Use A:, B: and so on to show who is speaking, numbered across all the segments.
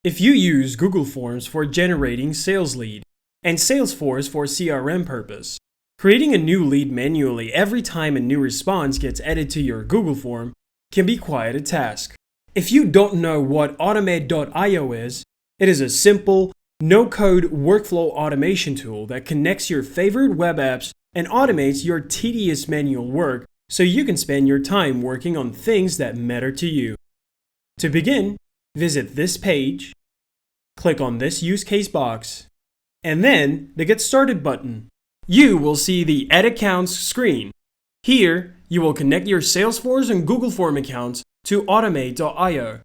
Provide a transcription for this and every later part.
A: If you use Google Forms for generating sales lead and Salesforce for CRM purpose, creating a new lead manually every time a new response gets added to your Google form can be quite a task. If you don't know what Automate.io is, it is a simple, no-code workflow automation tool that connects your favorite web apps and automates your tedious manual work so you can spend your time working on things that matter to you. To begin, visit this page, click on this use case box, and then the Get Started button. You will see the Add Accounts screen. Here, you will connect your Salesforce and Google Form accounts to Automate.io.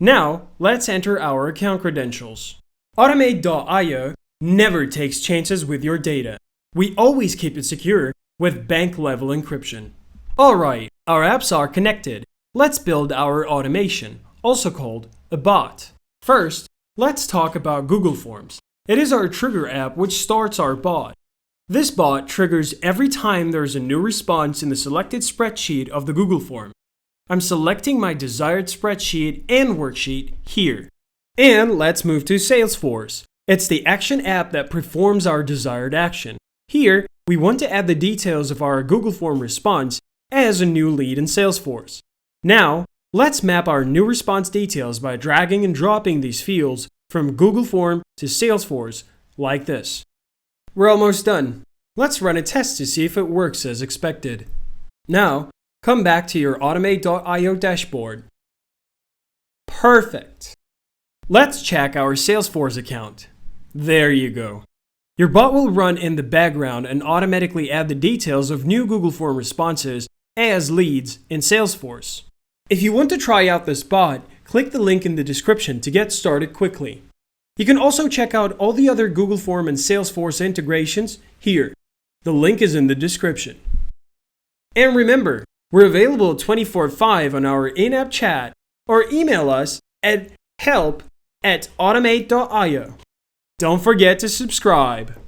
A: Now, let's enter our account credentials. Automate.io never takes chances with your data. We always keep it secure with bank-level encryption. Alright, our apps are connected. Let's build our automation, also called a bot. First, let's talk about Google Forms. It is our trigger app which starts our bot. This bot triggers every time there's a new response in the selected spreadsheet of the Google form. I'm selecting my desired spreadsheet and worksheet here. And let's move to Salesforce. It's the action app that performs our desired action. Here, we want to add the details of our Google form response as a new lead in Salesforce. Now, let's map our new response details by dragging and dropping these fields from Google Form to Salesforce, like this. We're almost done. Let's run a test to see if it works as expected. Now, come back to your Automate.io dashboard. Perfect. Let's check our Salesforce account. There you go. Your bot will run in the background and automatically add the details of new Google Form responses as leads in Salesforce. If you want to try out this bot, click the link in the description to get started quickly. You can also check out all the other Google Form and Salesforce integrations here. The link is in the description. And remember, we're available 24/5 on our in-app chat or email us at help@automate.io. Don't forget to subscribe.